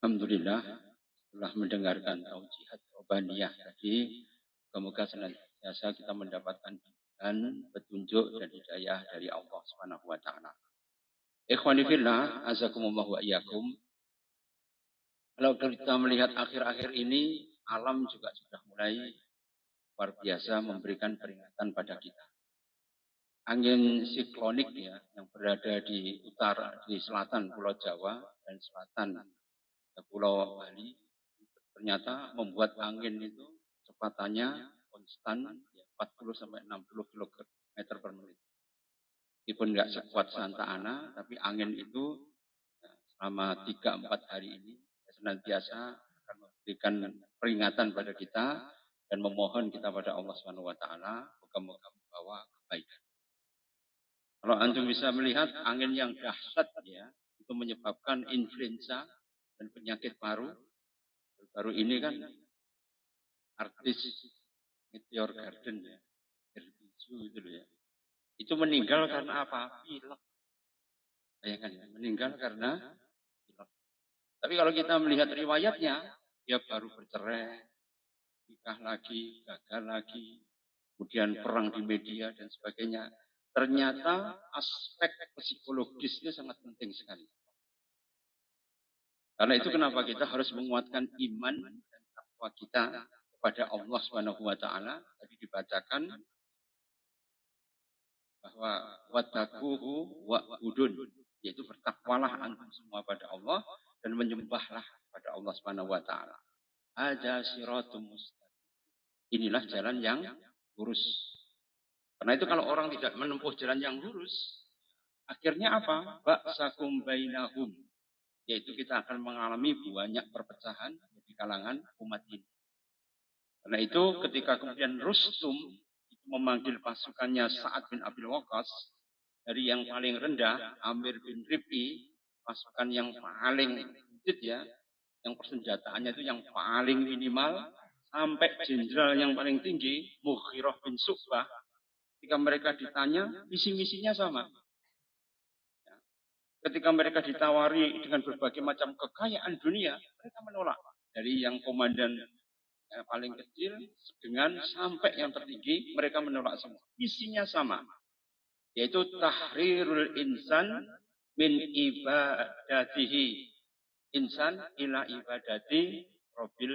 Alhamdulillah telah mendengarkan taujihat Robbaniyah tadi. Semoga senantiasa kita mendapatkan bimbingan, petunjuk dan hidayah dari Allah Subhanahu wa taala. Ikhwani fillah, azakumullah wa iyyakum. Kalau kita melihat akhir-akhir ini, alam juga sudah mulai luar biasa memberikan peringatan pada kita. Angin siklonik ya, yang berada di utara, di selatan Pulau Jawa dan selatan Pulau Bali, ternyata membuat angin itu kecepatannya konstan ya, 40 sampai 60 km per menit. Meskipun nggak sekuat Santa Ana, tapi angin itu ya, selama 3-4 hari ini senantiasa akan memberikan peringatan pada kita dan memohon kita pada Allah Subhanahu wa taala moga-moga membawa kebaikan. Kalau antum bisa melihat angin yang dahsyat ya, itu menyebabkan influenza dan penyakit paru. Baru ini kan artis Meteor Garden ya, Herbiju itu loh ya. Itu meninggal karena apa? Pilek. Bayangkan ya, meninggal karena pilek. Tapi kalau kita melihat riwayatnya, dia baru bercerai, nikah lagi, gagal lagi, kemudian perang di media dan sebagainya. Ternyata aspek psikologisnya sangat penting sekali. Karena itu kenapa kita harus menguatkan iman dan takwa kita kepada Allah Subhanahu wa taala. Tadi dibacakan bahwa wattaquhu wa'budun, yaitu bertakwalah antum semua pada Allah dan menyembahlah pada Allah Subhanahu wa taala. Hadza siratum mustaqim. Inilah jalan yang lurus. Karena itu kalau orang tidak menempuh jalan yang lurus, akhirnya apa? Ba'sakum bainahum, yaitu kita akan mengalami banyak perpecahan di kalangan umat ini. Karena itu ketika kemudian Rustum itu memanggil pasukannya Sa'ad bin Abi Waqqas dari yang paling rendah, Amir bin Rib'i, pasukan yang paling sedikit ya, yang persenjataannya itu yang paling minimal, sampai jenderal yang paling tinggi, Mughirah bin Syu'bah, ketika mereka ditanya, visi-misinya sama. Ketika mereka ditawari dengan berbagai macam kekayaan dunia, mereka menolak. Dari yang komandan yang paling kecil dengan sampai yang tertinggi, mereka menolak semua. Visinya sama, yaitu tahrirul insan min ibadatihi insan ila ibadati robbil,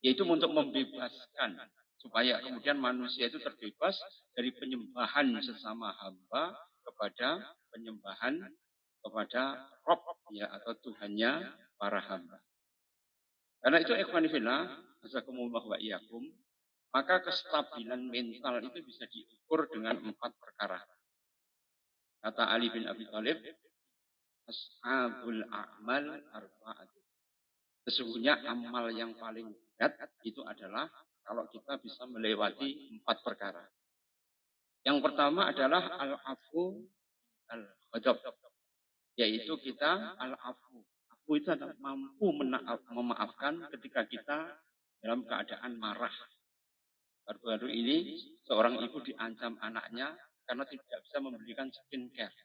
yaitu untuk membebaskan supaya kemudian manusia itu terbebas dari penyembahan sesama hamba kepada penyembahan kepada Rob ya, atau Tuhannya para hamba. Karena itu ikhwan fillah, jazakumullah wa iyyakum, maka kestabilan mental itu bisa diukur dengan 4 perkara. Kata Ali bin Abi Thalib, ashabul a'mal arba'at. Sesungguhnya amal yang paling berat itu adalah kalau kita bisa melewati 4 perkara. Yang pertama adalah al-afu al-ghadab, yaitu kita al-afu. Afu itu adalah mampu memaafkan ketika kita dalam keadaan marah. Baru-baru ini seorang ibu diancam anaknya karena tidak bisa membelikan skincare.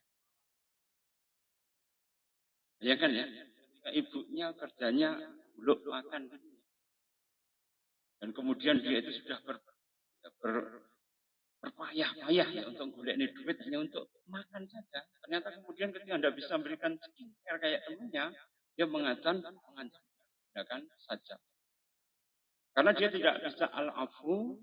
Ya kan ya? Ketika ibunya kerjanya belum makan. Dan kemudian dia itu sudah berpayah-payah ya untuk golek duit hanya untuk makan saja. Ternyata kemudian ketika Anda bisa memberikan skincare kayak temannya, dia mengancam tindakan saja. Karena dia tidak bisa al-afu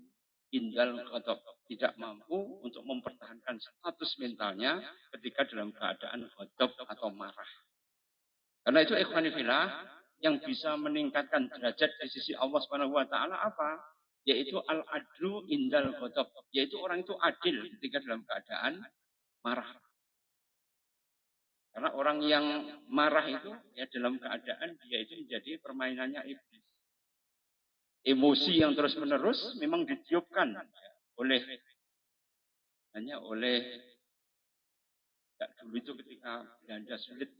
indal ghadab, tidak mampu untuk mempertahankan status mentalnya ketika dalam keadaan ghadab atau marah. Karena itu ikhwani fillah, yang bisa meningkatkan derajat di sisi Allah Subhanahu wa taala apa? Yaitu al-adlu indal ghadab, yaitu orang itu adil ketika dalam keadaan marah. Karena orang yang marah itu ya dalam keadaan dia itu menjadi permainannya iblis. Emosi yang terus-menerus memang ditiupkan oleh dulu itu ketika Belanda sulit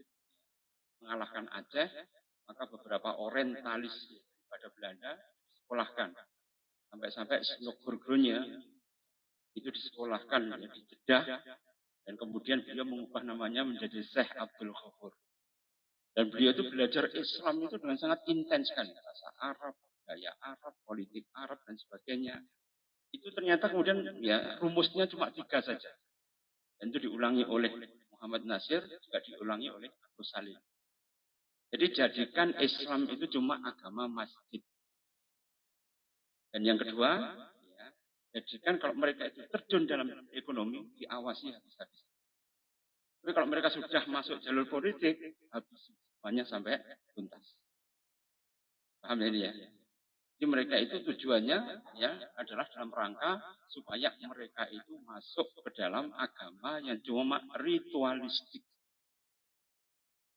mengalahkan Aceh, maka beberapa orientalis pada Belanda disekolahkan. Sampai-sampai Snugurgronya itu disekolahkan di Jeddah, dan kemudian beliau mengubah namanya menjadi Syekh Abdul Ghafur. Dan beliau itu belajar Islam itu dengan sangat intens kan, bahasa Arab, gaya Arab, politik Arab dan sebagainya. Itu ternyata kemudian ya rumusnya cuma 3 saja. Dan itu diulangi oleh Muhammad Nasir, juga diulangi oleh Agus Salim. Jadi jadikan Islam itu cuma agama masjid. Dan yang kedua, ya, jadikan kalau mereka itu terjun dalam ekonomi, diawasi habis-habis. Tapi kalau mereka sudah masuk jalur politik, habis semuanya sampai tuntas. Paham ya ini ya? Jadi mereka itu tujuannya ya adalah dalam rangka supaya mereka itu masuk ke dalam agama yang cuma ritualistik.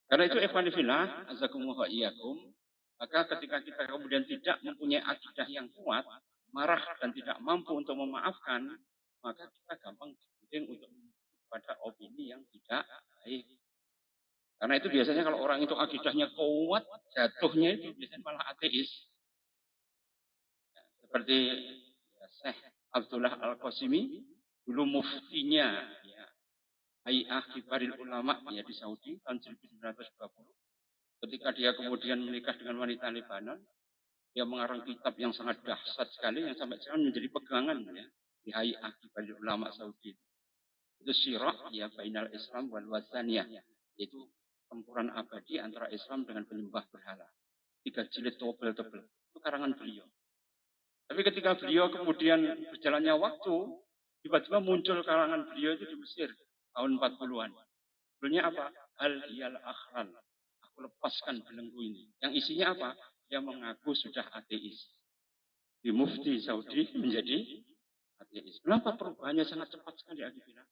Karena itu ikhwanifillah, azakumullah iyakum, maka ketika kita kemudian tidak mempunyai akidah yang kuat, marah dan tidak mampu untuk memaafkan, maka kita gampang berpikir untuk pada opini yang tidak baik. Karena itu biasanya kalau orang itu akidahnya kuat, jatuhnya itu biasanya malah ateis. Seperti Syekh Abdullah Al-Qasimi, dulu muftinya ya, Hay'ah Kibaril Ulama ya, di Saudi tahun 1920. Ketika dia kemudian menikah dengan wanita Lebanon, dia mengarang kitab yang sangat dahsyat sekali yang sampai sekarang menjadi pegangan ya, di Hay'ah Kibaril Ulama Saudi. Itu Syirah ya bainal Islam wal Wazaniyah, yaitu tempuran abadi antara Islam dengan penyembah berhala. 3 jilid tebel-tebel. Itu karangan beliau. Tapi ketika beliau kemudian berjalannya waktu, tiba-tiba muncul karangan beliau itu di Mesir tahun 40-an. Judulnya apa? Al-Hiyal Akhlal. Aku lepaskan belenggu ini. Yang isinya apa? Dia mengaku sudah ateis. Di mufti Saudi menjadi ateis. Kenapa perubahannya sangat cepat sekali akhirnya?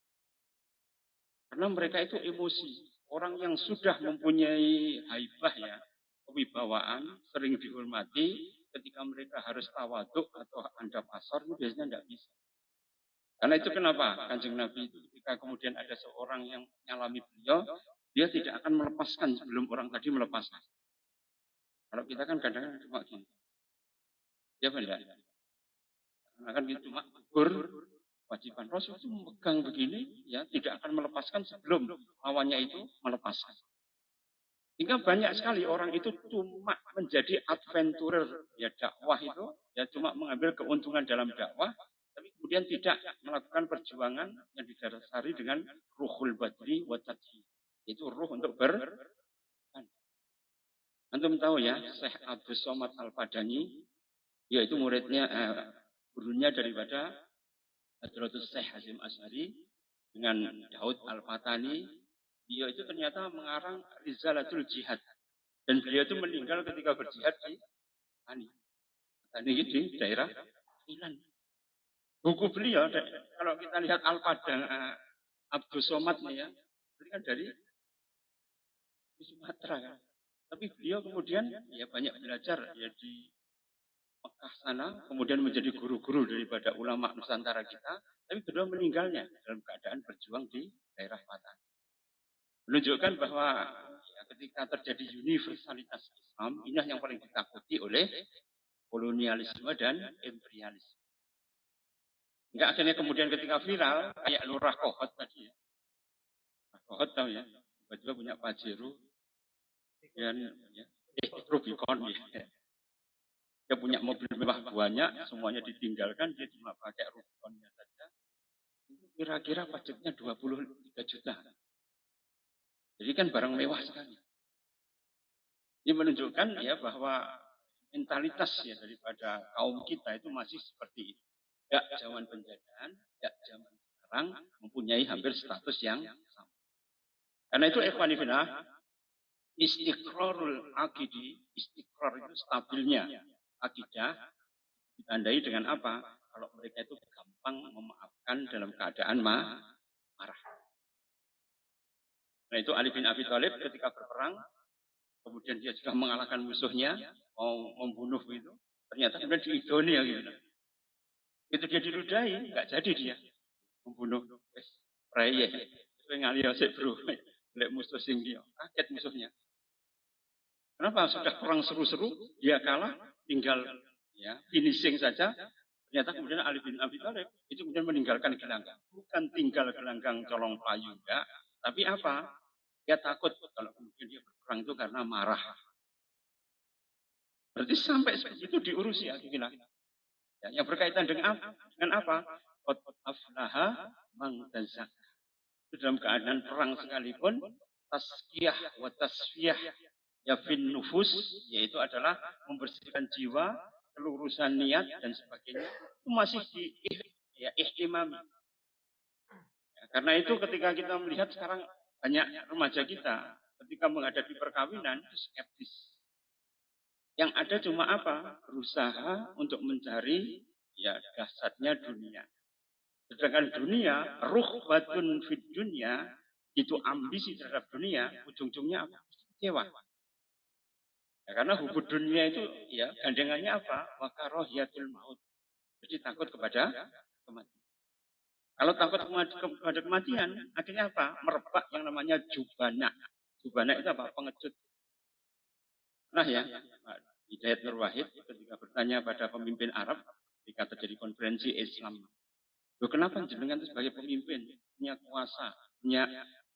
Karena mereka itu emosi. Orang yang sudah mempunyai haibah ya, kewibawaan, sering dihormati, ketika mereka harus tawaduk atau andap asar, itu biasanya tidak bisa. Karena itu kenapa Kanjeng Nabi itu ketika kemudian ada seorang yang nyalami beliau, dia tidak akan melepaskan sebelum orang tadi melepaskan. Kalau kita kan kadang-kadang cuma gini. Ya benar. Karena kan kita cuma gugur, wajiban Rasul itu memegang begini, ya tidak akan melepaskan sebelum lawannya itu melepaskan. Sehingga banyak sekali orang itu cuma menjadi adventurer ya dakwah itu ya cuma mengambil keuntungan dalam dakwah, tapi kemudian tidak melakukan perjuangan yang didasari dengan ruhul badri wa tadhi. Itu ruh untuk Antum tahu ya, Syekh Abdul Somad Al-Padani, yaitu muridnya gurunya daripada Hadratus Syekh Hasyim Asy'ari dengan Daud Al-Fatani. Dia itu ternyata mengarang Rizalatul Jihad. Dan beliau itu meninggal ketika berjihad di Tani di daerah Ilan. Buku beliau, kalau kita lihat Al-Padang, Abdul Somad nih ya, ini kan dari Sumatera kan. Tapi beliau kemudian ya banyak belajar ya di Mekah sana, kemudian menjadi guru-guru daripada ulama Nusantara kita. Tapi beliau meninggalnya dalam keadaan berjuang di daerah Patan. Menunjukkan bahwa ya, ketika terjadi universalitas Islam, inilah yang paling ditakuti oleh kolonialisme dan imperialisme. Enggak akhirnya kemudian ketika viral, kayak Lurah Kohot tadi ya. Kohot tahu ya, tiba-tiba punya Pajero, dan ya, Rubicon ya. Dia punya mobil mewah banyak, semuanya ditinggalkan, dia cuma pakai Rubiconnya saja. Kira-kira pajaknya 23 juta. Jadi kan barang mewah sekali. Ini menunjukkan ya bahwa mentalitas ya daripada kaum kita itu masih seperti itu. Ya zaman penjajahan, ya zaman sekarang mempunyai hampir status yang sama. Karena itu ikhwanifillah, istiqrarul aqidi, istiqrar itu stabilnya akidah ditandai dengan apa? Kalau mereka itu gampang memaafkan dalam keadaan marah. Nah itu Ali bin Abi Thalib ketika berperang, kemudian dia sudah mengalahkan musuhnya, mau membunuh itu, ternyata kemudian diidoni ya gitu. Itu dia diludahi, nggak jadi dia membunuh. Raya, itu ngalih sih bro, lihat musuh sing dia, kaget musuhnya. Kenapa sudah perang seru-seru, dia kalah, tinggal ya finishing saja. Ternyata kemudian Ali bin Abi Thalib itu kemudian meninggalkan gelanggang, bukan tinggal gelanggang colong payu, enggak, tapi apa? Dia takut kalau kemudian dia berperang itu karena marah. Berarti sampai seperti itu diurusi ya, ya, yang berkaitan dengan apa? Qad aflaha man tazakka. Dalam keadaan perang sekalipun, tazkiyah wa tasfiyah ya fin nufus, yaitu adalah membersihkan jiwa, kelurusan niat dan sebagainya, itu masih ihtimami. Ya, karena itu ketika kita melihat sekarang banyak remaja kita ketika menghadapi perkawinan itu skeptis. Yang ada cuma apa? Berusaha untuk mencari ya dasarnya dunia. Sedangkan dunia, ruhbatun fid dunia, itu ambisi terhadap dunia, ujung-ujungnya apa? Kecewa. Ya, karena hubud dunia itu ya gandengannya apa? Wakarohiyatul maut. Jadi takut kepada kematian. Kalau takut kepada kematian, akhirnya apa? Merebak yang namanya jubana. Jubana itu apa? Pengecut. Nah ya, Hidayat Nur Wahid ketika bertanya pada pemimpin Arab ketika terjadi konferensi Islam. Loh, kenapa jenengan itu sebagai pemimpin, punya kuasa, punya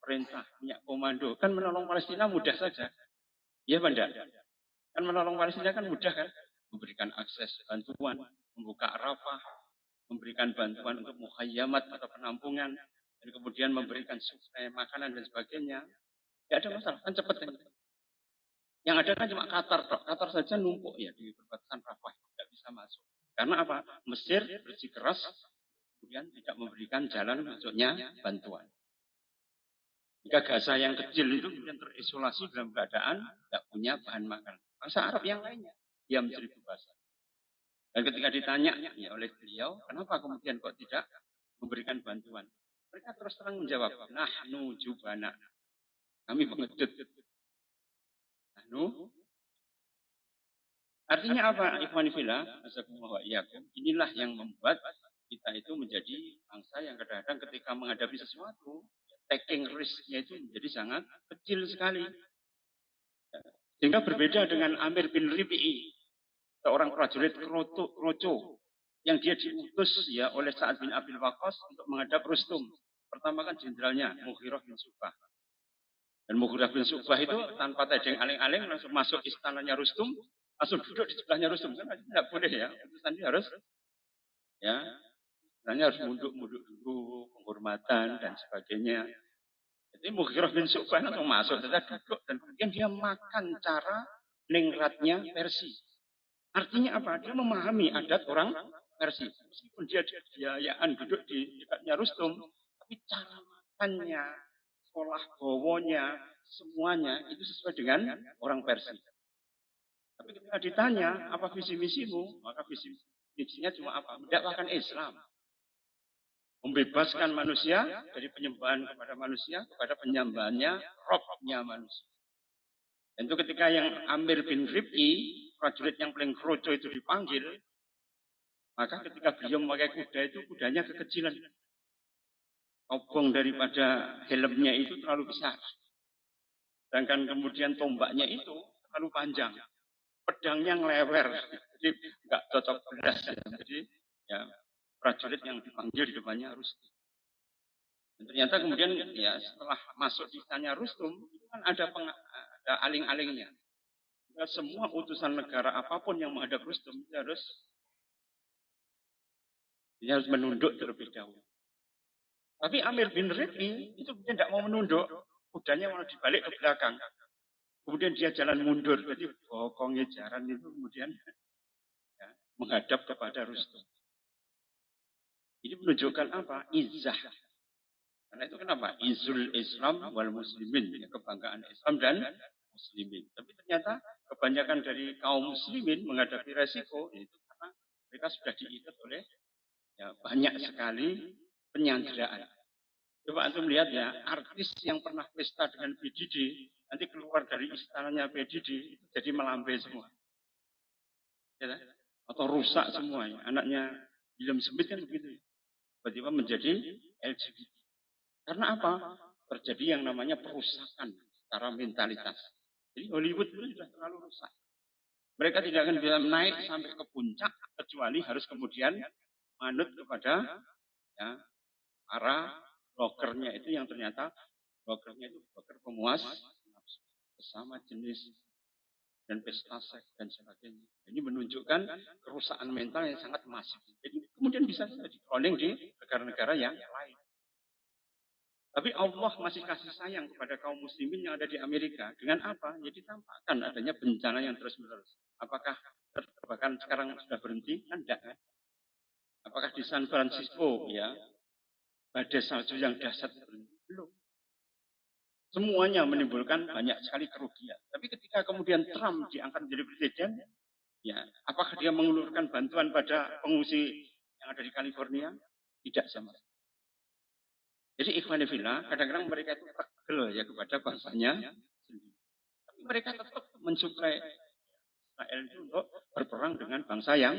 perintah, punya komando, kan menolong Palestina mudah saja. Iya, Banda. Kan menolong Palestina kan mudah kan? Memberikan akses bantuan, membuka Arafah, memberikan bantuan untuk mukhayyamat atau penampungan, dan kemudian memberikan suplai makanan dan sebagainya. Tidak ada masalah, kan cepat kan? Yang ada kan cuma Qatar, Qatar saja numpuk ya di perbatasan Rafah, tidak bisa masuk. Karena apa? Mesir bersikeras, kemudian tidak memberikan jalan masuknya bantuan. Jika Gaza yang kecil itu kemudian terisolasi dalam keadaan tidak punya bahan makan. Bangsa Arab yang lainnya diam seribu bahasa. Dan ketika ditanya ya oleh beliau, kenapa kemudian kok tidak memberikan bantuan? Mereka terus terang menjawab, nahnu jubana. Kami pengecut. Nahnu. Artinya apa? Ikhwan fillah, azakumullah wa iyyakum. Inilah yang membuat kita itu menjadi bangsa yang kadang-kadang ketika menghadapi sesuatu, taking risk-nya itu menjadi sangat kecil sekali. Sehingga berbeda dengan Amir bin Ribi'i, seorang prajurit Kroco, yang dia diutus ya oleh Sa'ad bin Abil Waqqas untuk menghadap Rustum. Pertama kan jenderalnya Mughirah bin Syu'bah. Dan Mughirah bin Syu'bah itu tanpa tedeng aling-aling langsung masuk istananya Rustum, langsung duduk di sebelahnya Rustum. Kan tidak boleh ya, utusan dia harus ya, istilahnya harus munduk-munduk dulu, penghormatan dan sebagainya. Jadi Mughirah bin Syu'bah langsung masuk, dia duduk dan kemudian dia makan cara ningratnya Persia. Artinya apa? Dia memahami adat orang Persia. Meskipun dia biayaan duduk di dekatnya Rustum, tapi cara makannya, sekolah bawonya, semuanya itu sesuai dengan orang Persia. Tapi ketika ditanya, apa visi misimu? Maka visi misinya cuma apa? Mendakwahkan Islam. Membebaskan manusia dari penyembahan kepada manusia, kepada penyembahannya Robnya manusia. Dan itu ketika yang Amir bin Rib'i, prajurit yang paling kroco itu dipanggil, maka ketika beliau memakai kuda itu, kudanya kekecilan. Obong daripada helmnya itu terlalu besar. Sedangkan kemudian tombaknya itu terlalu panjang. Pedangnya ngelewer. Jadi nggak cocok beras. Jadi ya, prajurit yang dipanggil di depannya Rustum. Dan ternyata kemudian ya setelah masuk di istana Rustum, itu kan ada aling-alingnya. Semua utusan negara apapun yang menghadap Rustum itu harus menunduk terlebih dahulu. Tapi Amir bin Rib'i itu tidak mau menunduk, kudanya malah dibalik ke belakang. Kemudian dia jalan mundur, jadi bokongnya jaran itu kemudian ya, menghadap kepada Rustum. Ini menunjukkan apa? Izzah. Karena itu kenapa? Izzul Islam wal Muslimin, ya, kebanggaan Islam dan Muslimin. Tapi ternyata kebanyakan dari kaum Muslimin menghadapi resiko itu karena mereka sudah diikat oleh ya, banyak sekali penyanderaan. Coba antum lihat ya, artis yang pernah pesta dengan PDD, nanti keluar dari istananya PDD, itu jadi melambai semua. Ya, atau rusak semua. Ya. Anaknya William Smith kan begitu. Tiba-tiba menjadi LGBT. Karena apa? Terjadi yang namanya perusakan secara mentalitas. Jadi Hollywood itu sudah terlalu rusak. Mereka tidak akan bisa naik sampai ke puncak, kecuali harus kemudian manut kepada ya, para blogernya itu yang ternyata Brokernya itu broker pemuas nafsu, sesama jenis dan pesta seks dan sebagainya. Ini menunjukkan kerusakan mental yang sangat masif. Jadi kemudian bisa jadi cloning di negara-negara yang lain. Tapi Allah masih kasih sayang kepada kaum muslimin yang ada di Amerika. Dengan apa? Ya ditampakkan adanya bencana yang terus-menerus. Apakah bahkan sekarang sudah berhenti? Kan tidak. Kan? Apakah di San Francisco ya badai salju yang dahsyat berhenti? Belum. Semuanya menimbulkan banyak sekali kerugian. Tapi ketika kemudian Trump diangkat menjadi presiden, ya, apakah dia mengulurkan bantuan pada pengungsi yang ada di California? Tidak sama. Jadi ikhwanifillah, kadang-kadang mereka itu pegel ya kepada bangsanya sendiri. Tapi mereka tetap mensuplai Israel itu untuk berperang dengan bangsa yang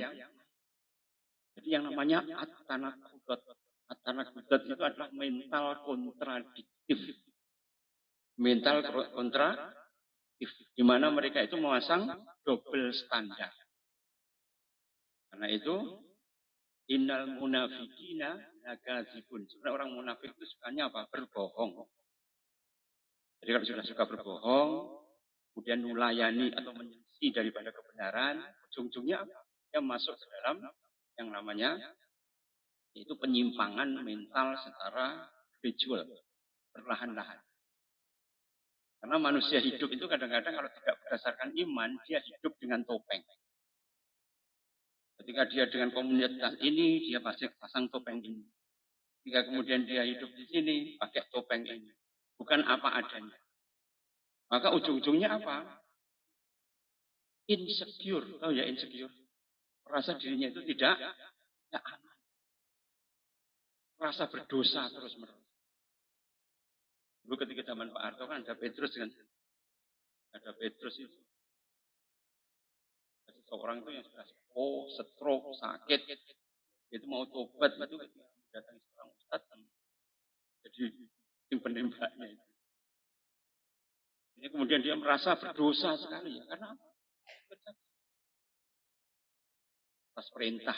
jadi yang namanya at-tanaqud. At-tanaqud itu adalah mental kontradiktif. Mental kontradiktif. Di mana mereka itu memasang double standar. Karena itu innal munafikina lakadzibun. Sebenarnya orang munafik itu sukanya apa? Berbohong. Jadi kalau sudah suka berbohong, kemudian melayani atau menyelisih daripada kebenaran, ujung-ujungnya apa? Dia masuk ke dalam yang namanya yaitu penyimpangan mental secara visual, perlahan-lahan. Karena manusia hidup itu kadang-kadang kalau tidak berdasarkan iman, dia hidup dengan topeng. Ketika dia dengan komunitas ini, dia pasti pasang topeng ini. Ketika kemudian dia hidup di sini, pakai topeng ini. Bukan apa adanya. Maka ujung-ujungnya apa? Insecure. Oh ya insecure. Rasa dirinya itu tidak aman. Rasa berdosa terus-menerus. Dulu ketika zaman Pak Harto kan ada Petrus kan. Ada Petrus itu. Seseorang itu yang sudah stroke, sakit. Itu mau tobat itu datang seorang ustadz. Jadi yang penembaknya itu. Ini kemudian dia merasa berdosa sekali ya. Karena apa? Atas perintah.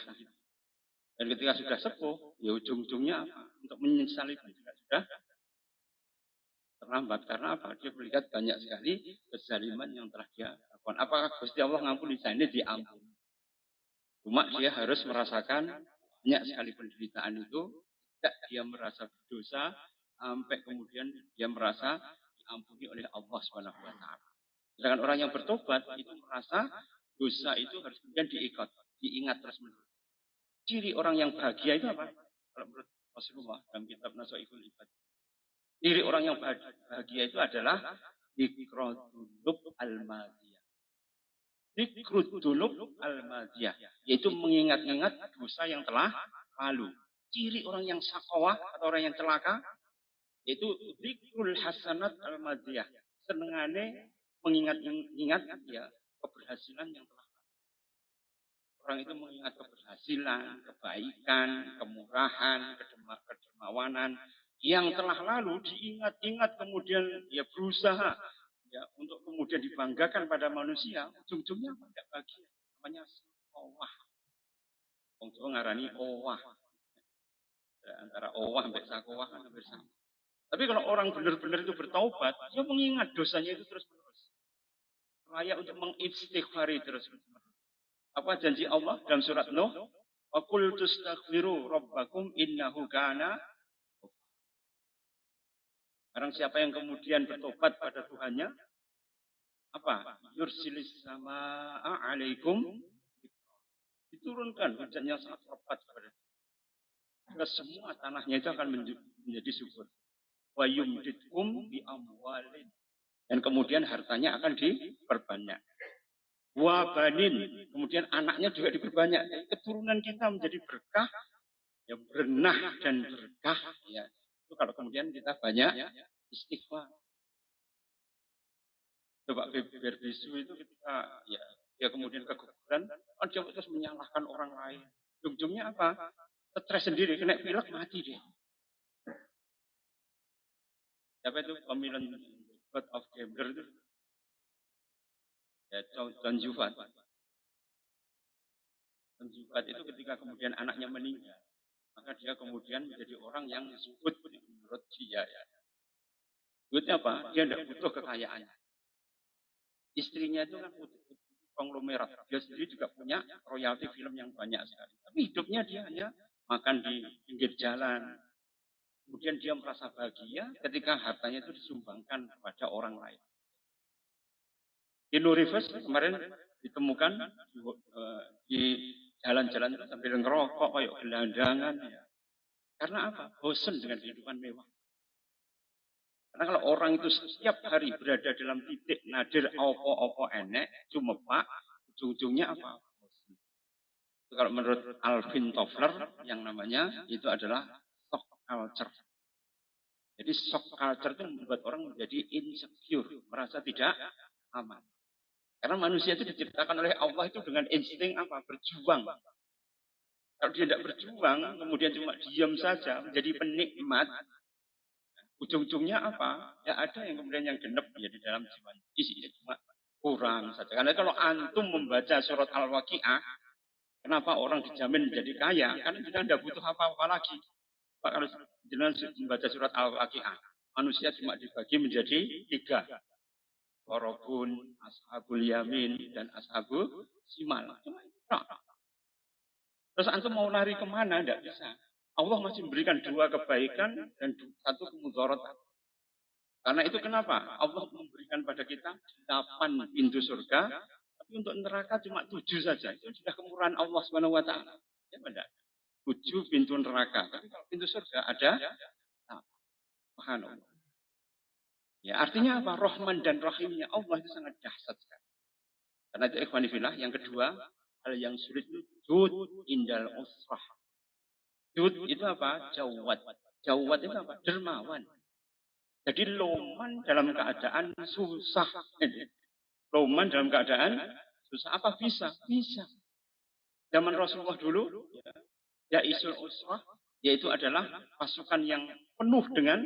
Dan ketika sudah sepuh, ya ujung-ujungnya apa? Untuk menyesali pun juga sudah terlambat. Karena apa? Dia melihat banyak sekali kezaliman yang telah dia lakukan. Apakah Gusti Allah ngampuni? Ini diampuni. Cuma dia harus merasakan banyak sekali penderitaan itu. Tidak dia merasa berdosa. Sampai kemudian dia merasa diampuni oleh Allah Subhanahu wa Ta'ala. Sedangkan orang yang bertobat itu merasa dosa itu harus kemudian diingat terus-menerus. Ciri orang yang bahagia itu apa? Kalau menurut Rasulullah dalam kitab Nasaihul Ibad. Ciri orang yang bahagia itu adalah dzikrudunub al-madiyah. Dzikrudunub al-madiyah. Yaitu mengingat-ingat dosa yang telah lalu. Ciri orang yang sakawah atau orang yang celaka. Yaitu dzikrul hasanat al-madiyah. Senengane mengingat-ingat ya, keberhasilan yang telah lalu. Orang itu mengingat keberhasilan, kebaikan, kemurahan, kedermawanan yang telah lalu diingat-ingat kemudian ya berusaha ya untuk kemudian dibanggakan pada manusia, ujung-ujungnya tidak bahagia. Namanya owah. Wong Jawa ngarani owah. Ya, antara owah sampai sakowah kan hampir sama. Tapi kalau orang benar-benar itu bertaubat, dia mengingat dosanya itu terus-menerus. Layak untuk mengistighfari terus-menerus. Apa janji Allah dalam surat Nuh? Wa qul tastaghfiru rabbakum innahu kana. Barang siapa yang kemudian bertobat pada Tuhannya, apa? Yursilis sama'a alaikum. Diturunkan hujannya sangat lebat kepada semua tanahnya itu akan menjadi subur. Wa yumditkum bi amwalin. Dan kemudian hartanya akan diperbanyak. Wabanin, kemudian anaknya juga diperbanyak. Jadi keturunan kita menjadi berkah, ya berenah dan berkah. Ya. Itu kalau kemudian kita banyak istighfar. Coba Berbisu itu ketika ya dia kemudian keguguran, dia terus menyalahkan orang lain. Ujung-ujungnya apa? Stres sendiri, kena pilek mati dia. Siapa itu pemilihan God of Gambler itu? Ya, John Juvat. John Juvat itu ketika kemudian anaknya meninggal, maka dia kemudian menjadi orang yang disebut menurut dia. Ya. Duitnya apa? Dia tidak butuh kekayaannya. Istrinya itu kan konglomerat. Dia sendiri juga punya royalti film yang banyak sekali. Tapi hidupnya dia hanya makan di pinggir jalan. Kemudian dia merasa bahagia ketika hartanya itu disumbangkan kepada orang lain. Di Nurifes kemarin ditemukan di jalan-jalan sambil ngerokok kayak gelandangan. Ya. Karena apa? Bosan dengan kehidupan mewah. Karena kalau orang itu setiap hari berada dalam titik nadir opo-opo enek, cuma pak, ujung-ujungnya apa? Kalau menurut Alvin Toffler yang namanya itu adalah shock culture. Jadi shock culture itu membuat orang menjadi insecure, merasa tidak aman. Karena manusia itu diciptakan oleh Allah itu dengan insting apa? Berjuang. Kalau dia tidak berjuang, kemudian cuma diam saja, menjadi penikmat, ujung-ujungnya apa? Ya ada yang kemudian yang genep ya di dalam jiwa. Isinya cuma kurang saja. Karena kalau antum membaca surat Al-Waqi'ah, kenapa orang dijamin menjadi kaya? Karena kita tidak butuh apa-apa lagi. Pak, kalau jenengan membaca surat Al-Waqi'ah, manusia cuma dibagi menjadi 3. Warobun, ashabul yamin, dan ashabul simal. Cuma itu. Terus antum mau lari kemana? Tidak bisa. Allah masih memberikan 2 kebaikan dan 1 kemudaratan. Karena itu kenapa? Allah memberikan pada kita 8 pintu surga, tapi untuk neraka cuma 7 saja. Itu sudah kemurahan Allah Subhanahu wa taala. Ya benar. 7 pintu neraka. Tapi kalau pintu surga ada 8. Ya, artinya apa? Rahman dan Rahimnya Allah itu sangat dahsyat sekali. Karena itu ikhwanifillah. Yang kedua, hal yang sulit itu jud indal usrah. Jud itu apa? Jawad. Jawad itu apa? Dermawan. Jadi loman dalam keadaan susah. Loman dalam keadaan susah. Apa bisa? Bisa. Zaman Rasulullah dulu, ya isul usrah, yaitu adalah pasukan yang penuh dengan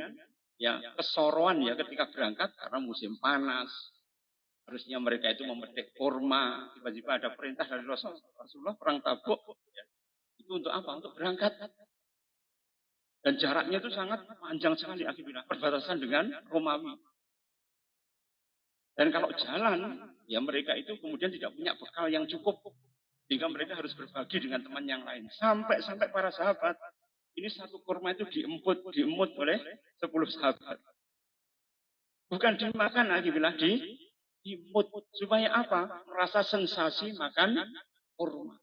ya kesoroan ya ketika berangkat karena musim panas. Harusnya mereka itu memetik kurma. Tiba-tiba ada perintah dari Rasulullah perang Tabuk. Ya. Itu untuk apa? Untuk berangkat. Dan jaraknya itu sangat panjang sekali akibatnya. Perbatasan dengan Romawi. Dan kalau jalan, ya mereka itu kemudian tidak punya bekal yang cukup. Sehingga mereka harus berbagi dengan teman yang lain. Sampai para sahabat. Ini 1 kurma itu diemut oleh 10 sahabat. Bukan dimakan lagi, diimut. Supaya apa? Merasa sensasi makan kurma.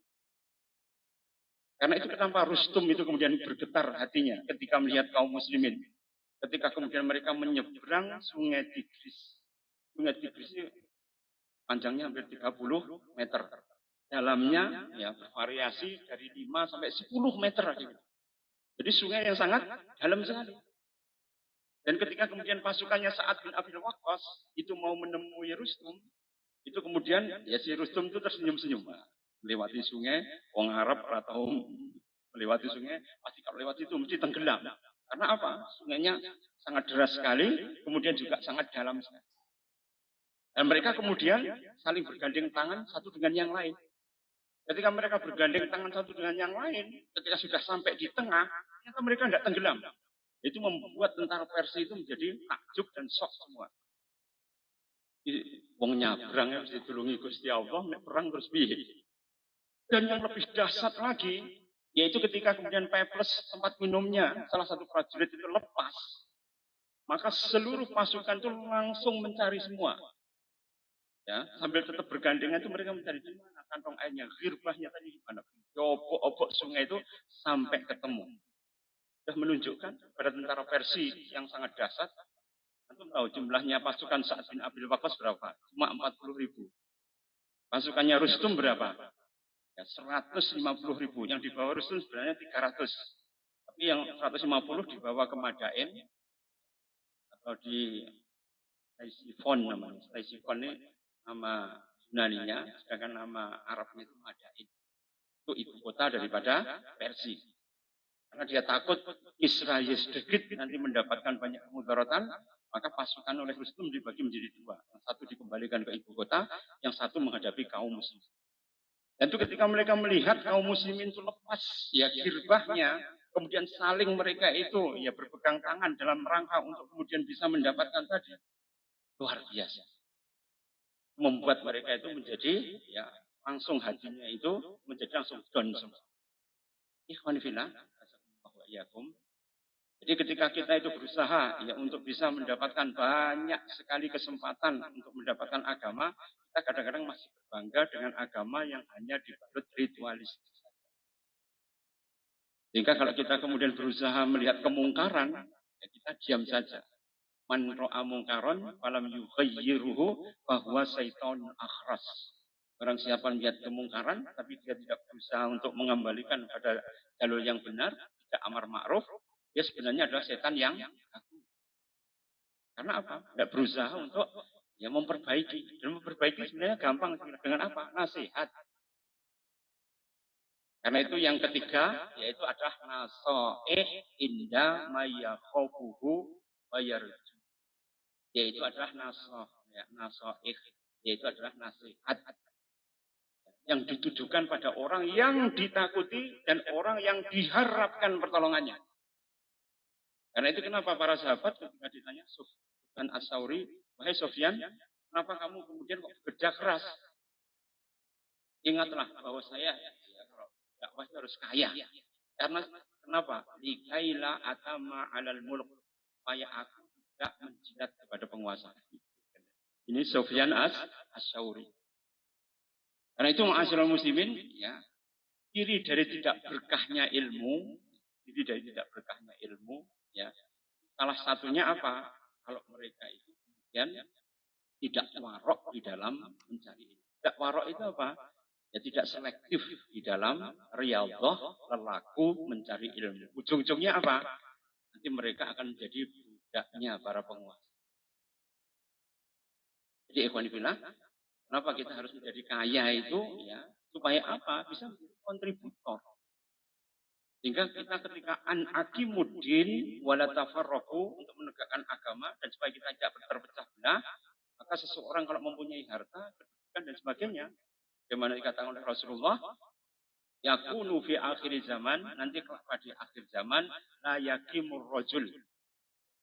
Karena itu kenapa Rustum itu kemudian bergetar hatinya ketika melihat kaum muslimin. Ketika kemudian mereka menyeberang sungai Tigris. Sungai Tigris itu panjangnya hampir 30 meter. Dalamnya ya bervariasi dari 5 sampai 10 meter. Jadi sungai yang sangat dalam sekali. Dan ketika kemudian pasukannya Sa'ad bin Abi Waqqas itu mau menemui Rustum, itu kemudian ya si Rustum itu tersenyum-senyum. Melewati sungai, orang Arab atau melewati sungai, pasti kalau lewat itu mesti tenggelam. Karena apa? Sungainya sangat deras sekali, kemudian juga sangat dalam sekali. Dan mereka kemudian saling bergandeng tangan satu dengan yang lain. Ketika mereka bergandeng tangan satu dengan yang lain, ketika sudah sampai di tengah, ternyata mereka tidak tenggelam. Itu membuat tentara Persia itu menjadi takjub dan shock semua. Wong nyabrang harus ditulungi Gusti Allah, perang terus piye. Dan yang lebih dahsyat lagi, yaitu ketika kemudian peples tempat minumnya, salah satu prajurit itu lepas. Maka seluruh pasukan itu langsung mencari semua. Ya, sambil tetap bergandengan itu mereka mencari di mana kantong airnya, girbahnya tadi di mana. Obok-obok sungai itu sampai ketemu. Sudah menunjukkan pada tentara Persia yang sangat dahsyat. Antum tahu jumlahnya pasukan Sa'ad bin Abi Waqqas berapa? Cuma 40.000. Pasukannya Rustum berapa? Ya, 150.000. Yang dibawa Rustum sebenarnya 300. Tapi yang 150 dibawa ke Madain atau di Taisifon namanya. Taisifon ini nama Yunaninya, sedangkan nama Arabnya itu Madain. Itu ibu kota daripada Persia. Karena dia takut Israel Yezdegit nanti mendapatkan banyak kemudaratan, maka pasukan oleh Rustum dibagi menjadi 2. Yang satu dikembalikan ke ibu kota, yang satu menghadapi kaum muslim. Dan itu ketika mereka melihat kaum muslimin itu lepas ya girbahnya, kemudian saling mereka itu ya berpegang tangan dalam rangka untuk kemudian bisa mendapatkan tadi. Luar biasa. Membuat mereka itu menjadi ya langsung hatinya itu menjadi langsung down semua. Ikhwan fillah, jadi ketika kita itu berusaha ya untuk bisa mendapatkan banyak sekali kesempatan untuk mendapatkan agama, kita kadang-kadang masih berbangga dengan agama yang hanya dibalut ritualistik. Sehingga kalau kita kemudian berusaha melihat kemungkaran, ya kita diam saja. Man ro'a mungkaron falam yughayyiruhu bahwa syaiton akhras. Orang siapa melihat kemungkaran tapi dia tidak berusaha untuk mengembalikan pada jalur yang benar, tidak amar ma'ruf, dia sebenarnya adalah setan yang aku. Karena apa? Tidak berusaha untuk ya memperbaiki. Dan memperbaiki sebenarnya gampang dengan apa? Nasihat. Karena itu yang ketiga yaitu adalah nasoih inda mayakhofuhu wayarju. Yaitu adalah nasoih, yaitu adalah nasihat yang ditujukan pada orang yang ditakuti dan orang yang diharapkan pertolongannya. Karena itu kenapa para sahabat ketika ditanya Sufyan As-Sauri, wahai Sufyan, kenapa kamu kemudian kok bekerja keras? Ingatlah bahwa saya dakwah harus kaya. Karena kenapa? Likaila atama alal mulk, supaya aku tidak menjilat kepada penguasa. Ini Sufyan As-Sauri. Karena itu ma'asyiral muslimin, ya, ciri dari tidak berkahnya ilmu, ya, salah satunya apa? Kalau mereka itu kemudian tidak warok di dalam mencari ilmu. Tidak warok itu apa? Ya tidak selektif di dalam riyadhah lelaku mencari ilmu. Ujung-ujungnya apa? Nanti mereka akan menjadi budaknya para penguasa. Jadi ikhwan fillah, kenapa kita harus menjadi kaya itu? Ya, supaya apa? Bisa menjadi kontributor. Sehingga kita ketika an-aqimuddin wala tafarraqu untuk menegakkan agama dan supaya kita tidak terpecah belah, maka seseorang kalau mempunyai harta, kedudukan dan sebagainya, bagaimana dikatakan oleh Rasulullah, yakunu fi akhir zaman, nanti pada akhir zaman, la yaqimur rajul.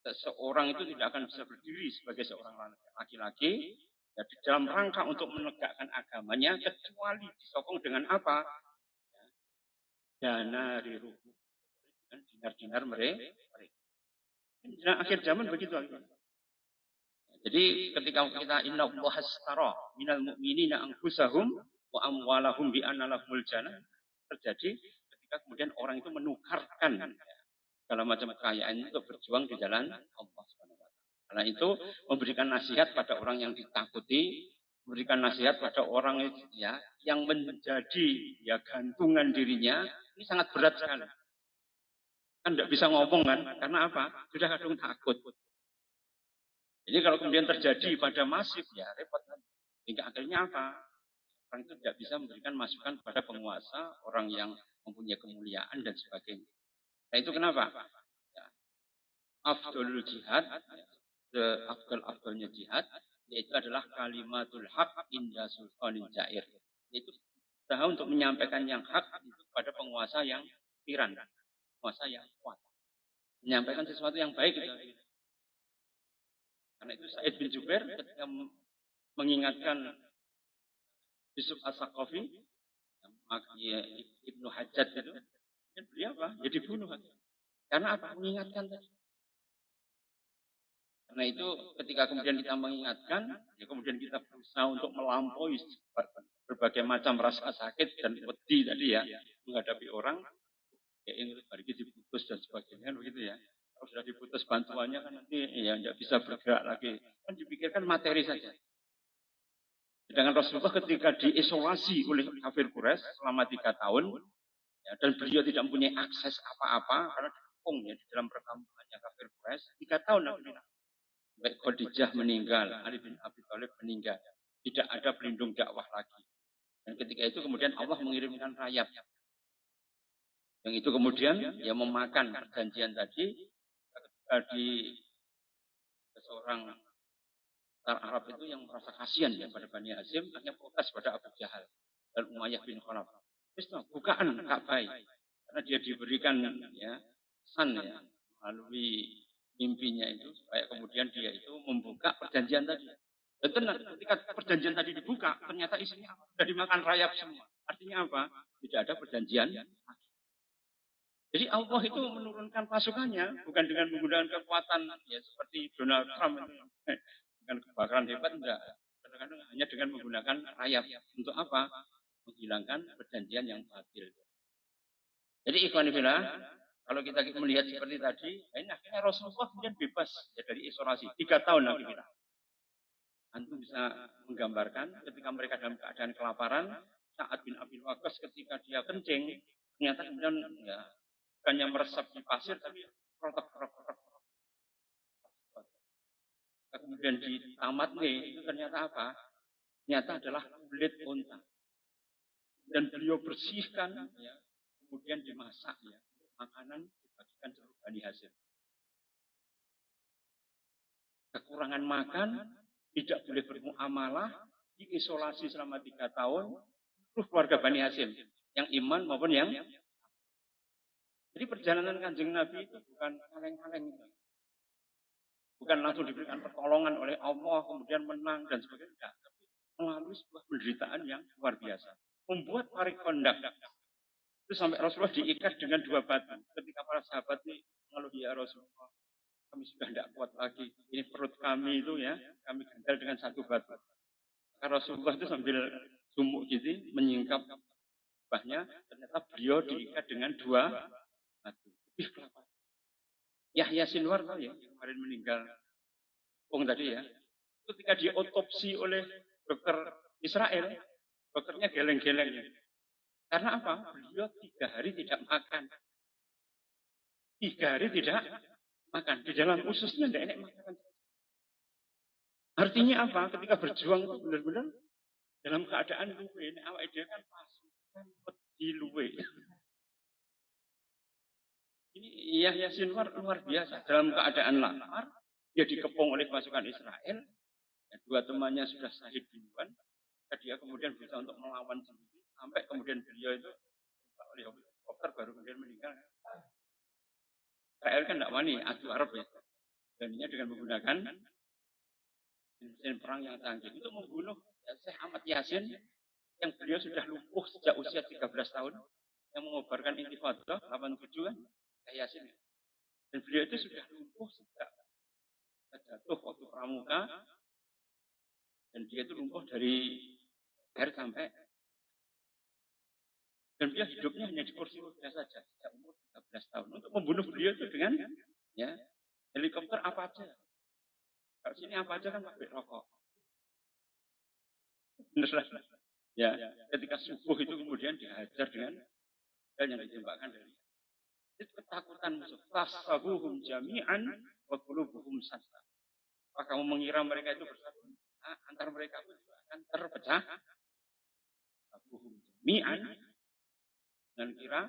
Seseorang itu tidak akan bisa berdiri sebagai seorang laki-laki ya, di dalam rangka untuk menegakkan agamanya kecuali disokong dengan apa? Dana riruh dan dinar-dinar mereka. Di akhir zaman begitu. Jadi ketika kita inna Allah astara minal mu'minina anfusahum wa amwalahum bi anna lahumul jannah, terjadi ketika kemudian orang itu menukarkan segala macam kekayaan untuk berjuang di jalan Allah Subhanahu wa taala. Karena itu memberikan nasihat pada orang yang ditakuti, memberikan nasihat pada orang ya yang menjadi ya gantungan dirinya, ini sangat berat sekali. Kan tidak bisa ngomong kan? Karena apa? Sudah kadung takut. Jadi kalau kemudian terjadi pada masif ya repot kan. Hingga akhirnya apa? Orang itu tidak bisa memberikan masukan kepada penguasa, orang yang mempunyai kemuliaan dan sebagainya. Nah itu kenapa? Ya. Afdolul jihad, afdolnya jihad, yaitu adalah kalimatul haq inda sultanin jair. Yaitu usaha untuk menyampaikan yang hak itu kepada penguasa yang tiran, penguasa yang kuat. Menyampaikan sesuatu yang baik itu. Karena itu Said bin Jubair ketika mengingatkan Yusuf As-Saqafi, Ibnu Hajjaj itu, beliau apa? Ya dibunuh. Karena apa? Mengingatkan tadi. Karena itu ketika kemudian kita mengingatkan, ya kemudian kita berusaha untuk melampaui berbagai macam rasa sakit dan wedi tadi ya, menghadapi orang, ya ingin hari ini diputus dan sebagainya, begitu ya. Kalau sudah diputus bantuannya kan nanti ya tidak bisa bergerak lagi. Kan dipikirkan materi saja. Sedangkan Rasulullah ketika diisolasi oleh kafir Quraisy selama 3 tahun, ya, dan beliau tidak mempunyai akses apa-apa karena dikepung ya di dalam perkampungannya kafir Quraisy 3 tahun Nabi. Baik Khadijah meninggal, Ali bin Abi Thalib meninggal, tidak ada pelindung dakwah lagi. Dan ketika itu kemudian Allah mengirimkan rayap, yang itu kemudian ya memakan perjanjian tadi ketika di seorang Arab itu yang merasa kasihan ya pada Bani Hashim, hanya protes pada Abu Jahal dan Umayyah bin Khalaf. Bukaan Ka'bah. Karena dia diberikan ya pesan ya melalui mimpinya itu supaya kemudian dia itu membuka perjanjian tadi. Dan tenang, ketika perjanjian tadi dibuka, ternyata isinya apa? Sudah dimakan rayap semua. Artinya apa? Tidak ada perjanjian. Jadi Allah itu menurunkan pasukannya bukan dengan menggunakan kekuatan ya seperti Donald Trump dengan kebakaran hebat enggak. Kadang-kadang hanya dengan menggunakan rayap. Untuk apa? Menghilangkan perjanjian yang batil. Jadi ikhwan fillah, kalau kita melihat seperti tadi, ini akhirnya Rasulullah kemudian bebas ya, dari isolasi. 3 tahun lagi kita. Antum bisa menggambarkan ketika mereka dalam keadaan kelaparan, Sa'ad bin Abi Waqqas ketika dia kencing, ternyata kemudian ya, bukannya meresap di pasir, tapi rotok. Kemudian di tamat nih, itu ternyata apa? Ternyata adalah kulit unta. Dan beliau bersihkan, ya, kemudian dimasak, ya, makanan dibagikan seluruh Bani Hashim. Kekurangan makan, tidak boleh bermuamalah, diisolasi selama 3 tahun, seluruh keluarga Bani Hashim, yang iman maupun yang. Jadi perjalanan Kanjeng Nabi itu bukan kaleng-kaleng, bukan langsung diberikan pertolongan oleh Allah, kemudian menang dan sebagainya, tapi melalui sebuah penderitaan yang luar biasa. Membuat tarik kondak. Itu sampai Rasulullah diikat dengan 2 batu. Ketika para sahabat ini mengeluh, ya Rasulullah, kami sudah tidak kuat lagi. Ini perut kami itu ya, kami ganjal dengan 1 batu. Maka Rasulullah itu sambil sumuk gitu, menyingkap bahnya, ternyata beliau diikat dengan 2 batu. Yahya Sinwar tahu ya, yang kemarin meninggal. Tadi ya. Ketika diotopsi oleh dokter Israel, dokternya geleng-geleng. Karena apa? Beliau 3 hari tidak makan. 3 hari tidak makan. Di dalam ususnya tidak enak makan. Artinya apa? Ketika berjuang itu benar-benar dalam keadaan luwe. Ini awak dia kan pasukan peti luwe. Ini Yahya Sinwar luar biasa. Dalam keadaan lapar, dia dikepung oleh pasukan Israel. Ya, 2 temannya sudah syahid duluan. Dia kemudian berusaha untuk melawan sendiri. Sampai kemudian beliau itu oleh helikopter baru kemudian meninggal. Israel kan tidak wani, adu Arab ya. Dan ini dengan menggunakan mesin perang yang canggih. Itu membunuh Syekh Ahmad Yasin yang beliau sudah lumpuh sejak usia 13 tahun. Yang mengobarkan intifadah 87 kan. Syekh Yasin. Dan beliau itu sudah lumpuh sejak jatuh waktu pramuka. Dan dia itu lumpuh dari air sampai. Dan beliau hidupnya hanya di kursi roda saja. Sejak umur 13 tahun. Untuk membunuh beliau itu dengan ya, helikopter apa aja. Kalau sini apa aja kan pakai rokok. Beneran. Ya, ketika subuh itu kemudian dihajar dengan yang ditembakkan dari. Itu ketakutan musuh. Tasabuhum jami'an wa qulubuhum shatta. Apakah kamu mengira mereka itu bersatu? Nah, antar mereka pun akan terpecah. Tasabuhum jami'an. Dan kira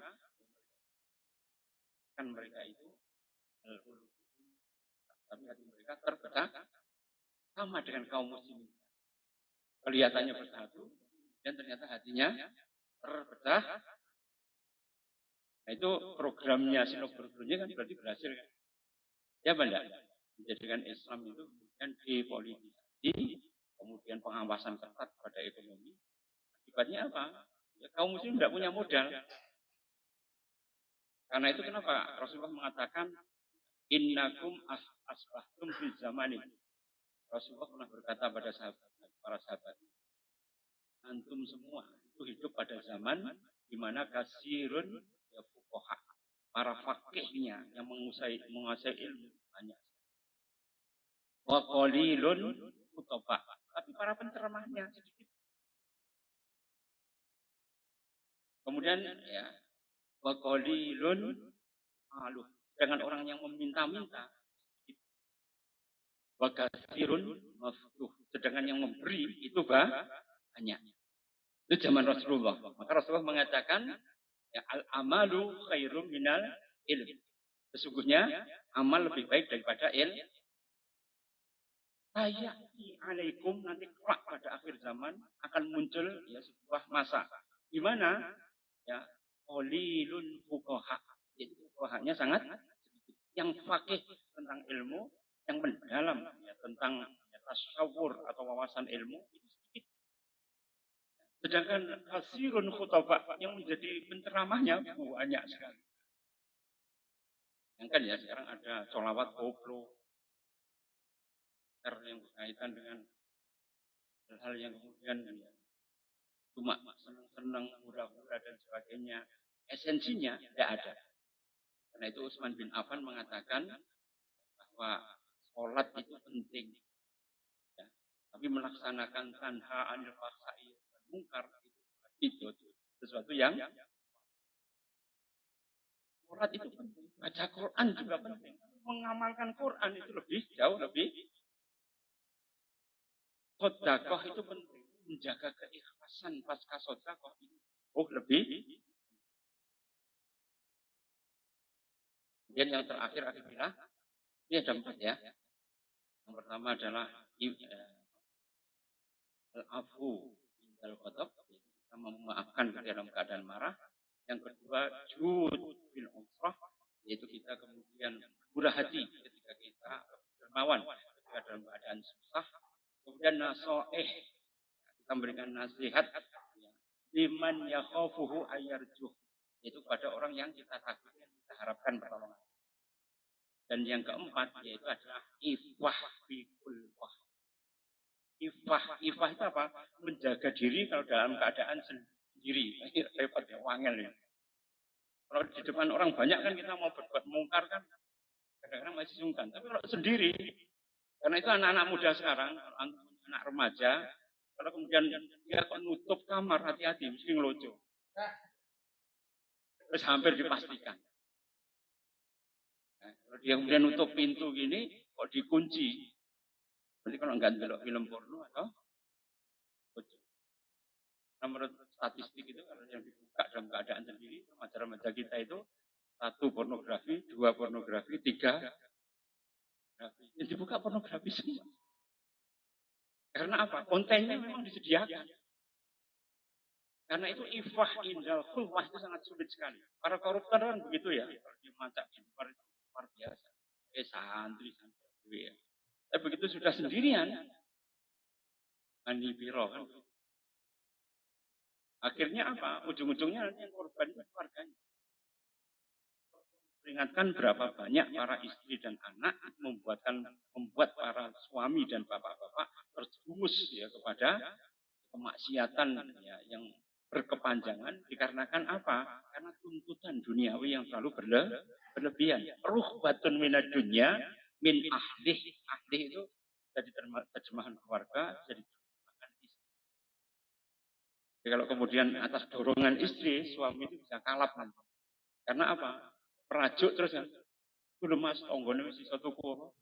kan mereka itu tapi hati mereka terpecah sama dengan kaum muslimin. Kelihatannya bersatu dan ternyata hatinya terpecah. Nah itu programnya Sinoprodronya kan berarti berhasil kan? Ya benda menjadikan Islam itu kemudian dipolitisasi, kemudian pengawasan ketat pada ekonomi. Akibatnya apa? Ya, kaum muslim tidak punya modal. Karena itu kenapa Rasulullah mengatakan innakum asbahtum fi zamani. Rasulullah pernah berkata pada para sahabat, antum semua itu hidup pada zaman di mana kasirun ya fuqaha, para fakihnya yang menguasai ilmu banyak. Wa qalilun khutaba, tapi para penceramahnya sedikit. Kemudian ya wa qalilun alu, dengan orang yang meminta-minta. Wa katsirun maftuh, sedangkan yang memberi itu banyak. Itu zaman Rasulullah. Maka Rasulullah mengatakan ya, al-amalu khairum minal ilm. Sesungguhnya amal lebih baik daripada ilmu. Ayati alaikum, nanti kelak pada akhir zaman akan muncul ya sebuah masa di mana ya qalilun fuqaha. Jadi fuqahanya sangat sedikit. Yang fakih tentang ilmu, yang mendalam ya, tentang ya, tasawur atau wawasan ilmu itu sedikit. Sedangkan kasirun khutbah yang menjadi penceramahnya banyak sekali. Yang kan ya sekarang ada sholawat koplo yang berkaitan dengan hal-hal yang kemudian ya, cuma senang-senang, hura-hura dan sebagainya. Esensinya tidak ada. Karena itu Utsman bin Affan mengatakan bahwa sholat itu penting. Ya. Tapi melaksanakan tanha anil fahsai mungkar itu sesuatu yang sholat itu penting. Baca Quran juga penting. Mengamalkan Quran itu jauh lebih. Sedekah itu penting. Menjaga keikhlasan pasca sedekah itu lebih. Kemudian yang terakhir adalah ini ada 4 ya. Yang pertama adalah al-afu indal ghadab, kita memaafkan dalam keadaan marah. Yang kedua, jud bil usrah, yaitu kita kemudian murah hati ketika kita dermawan ketika dalam keadaan susah. Kemudian nasoeh, kita memberikan nasihat liman yakhafuhu ayyarjuh, yaitu pada orang yang kita takutkan, kita harapkan pertolongan. Dan yang keempat yaitu adalah ifah fi kulfah. Ifah itu apa? Menjaga diri kalau dalam keadaan sendiri. Repot ya, wangel ya. Kalau di depan orang banyak kan kita mau berbuat mungkar kan kadang-kadang masih sungkan. Tapi kalau sendiri, karena itu anak-anak muda sekarang, anak remaja, kalau kemudian dia kok nutup kamar, hati-hati, mesti ngelucu. Terus hampir dipastikan. Nah, kalau dia kemudian nutup pintu gini, kok dikunci. Nanti kalau nggak ndelok film porno atau menurut statistik itu kalau yang dibuka dalam keadaan sendiri, remaja-remaja kita itu 1 pornografi, 2 pornografi, 3 yang dibuka pornografi semua. Karena apa? Kontennya memang disediakan. Karena itu ifah indal khulwah itu sangat sulit sekali. Para koruptor kan begitu ya. Kalau dia macak di luar itu luar biasa. Santri ya. Tapi begitu sudah sendirian, mandi biro kan. Akhirnya apa? Ujung-ujungnya nanti yang korban itu keluarganya. Peringatkan berapa banyak para istri dan anak membuat para suami dan bapak-bapak terjerumus ya kepada kemaksiatan ya, yang berkepanjangan dikarenakan apa? Karena tuntutan duniawi yang terlalu berlebihan. Ruhbatun minad dunya min ahlih. Ahlih itu jadi terjemahan keluarga, jadi terjemahan istri. Jadi kalau kemudian atas dorongan istri, suami itu bisa kalap nanti. Karena apa? Perajuk terus kan. Belum mas, tonggone wis iso tuku.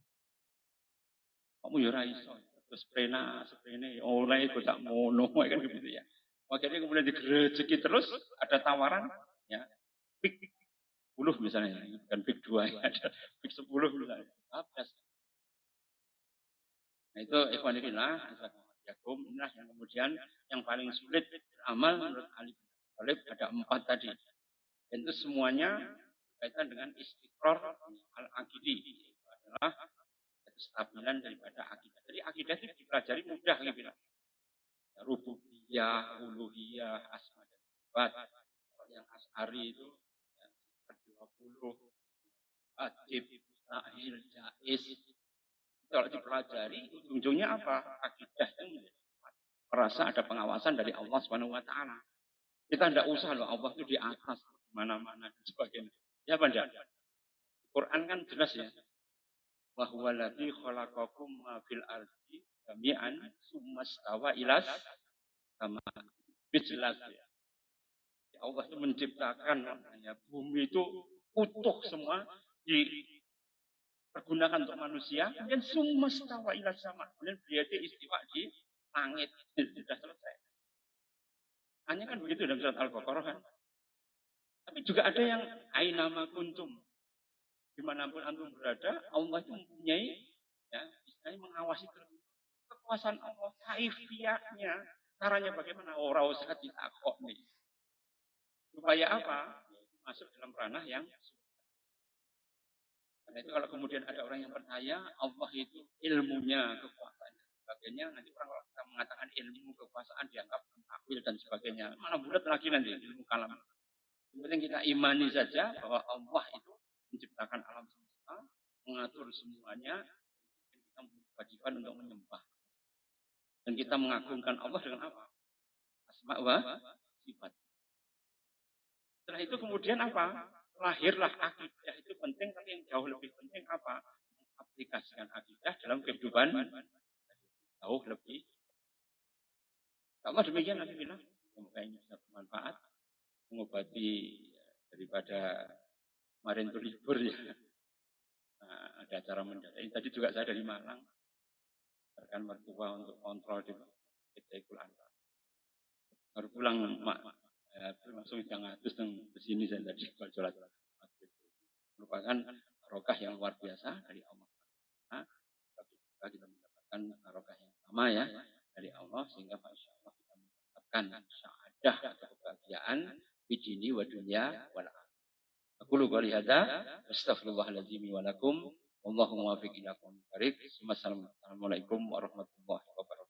Kamu ya ora iso. Terus sprene oleh tak mono kan gitu ya. Akhirnya kemudian digerejeki terus ada tawaran ya. Pik 10 misalnya, bukan pik 2 ya, ada pik 10 misalnya. Habis. Nah itu ikhwanillah, yakum inilah yang kemudian yang paling sulit amal menurut Ali bin Thalib ada 4 tadi. Dan itu semuanya berkaitan dengan istiqrar al-aqidi, itu adalah kestabilan daripada akidah. Jadi akidah itu dipelajari mudah gitu. Rububiyah, uluhiyah, asma dan sifat. Yang Asy'ari itu ya, 20, wajib, mustahil, jaiz. Kalau dipelajari ujung-ujungnya apa? Akidah yang merasa ada pengawasan dari Allah Subhanahu wa taala. Kita tidak usah loh Allah itu di atas mana-mana dan sebagainya. Ya Banda. Quran kan jelas ya. Wa huwallazi khalaqakum ma fil ardi jami'an tsumma stawa ilas sama jelas ya. Allah itu menciptakan ya, bumi itu utuh semua dipergunakan untuk manusia dan tsumma stawa ilas sama. Dan dia istiwa di langit. Sudah selesai. Hanya kan begitu dalam surat Al-Baqarah kan. Tapi juga ada yang ainama kuntum. Dimanapun antum berada, Allah itu mempunyai ya, istilahnya mengawasi kekuasaan Allah, kaifiyahnya, caranya bagaimana? Ora usah ditakok nih. Supaya apa? Masuk dalam ranah yang karena itu kalau kemudian ada orang yang percaya Allah itu ilmunya, kekuasaan dan sebagainya, nanti orang kalau kita mengatakan ilmu kekuasaan dianggap takwil dan sebagainya, malah bulat lagi nanti ilmu kalam. Yang penting kita imani saja bahwa Allah itu menciptakan alam semesta, mengatur semuanya, dan kita berkewajiban untuk menyembah. Dan kita mengagungkan Allah dengan apa? Asma wa sifat. Setelah itu kemudian apa? Lahirlah akidah itu penting, tapi yang jauh lebih penting apa? Aplikasikan akidah dalam kehidupan jauh lebih. Sama demikian nanti bilang, semoga ini bisa bermanfaat, mengobati daripada kemarin itu libur ya. Nah, ada acara mendadak. Tadi juga saya dari Malang, rekan mertua untuk kontrol di PT Kulanta. Baru pulang mak, langsung jangan terus ke sini saya tadi sholat. Merupakan barokah yang luar biasa dari Allah. Nah, kita mendapatkan barokah yang sama ya dari Allah sehingga masya Allah kita mendapatkan syahadah atau kebahagiaan di dini wa dunya wal akhirah. Aku lu qouli hadza astaghfirullahalazim wa lakum wallahu muwaffiq ila aqwamit thoriq. Wassalamualaikum warahmatullahi wabarakatuh.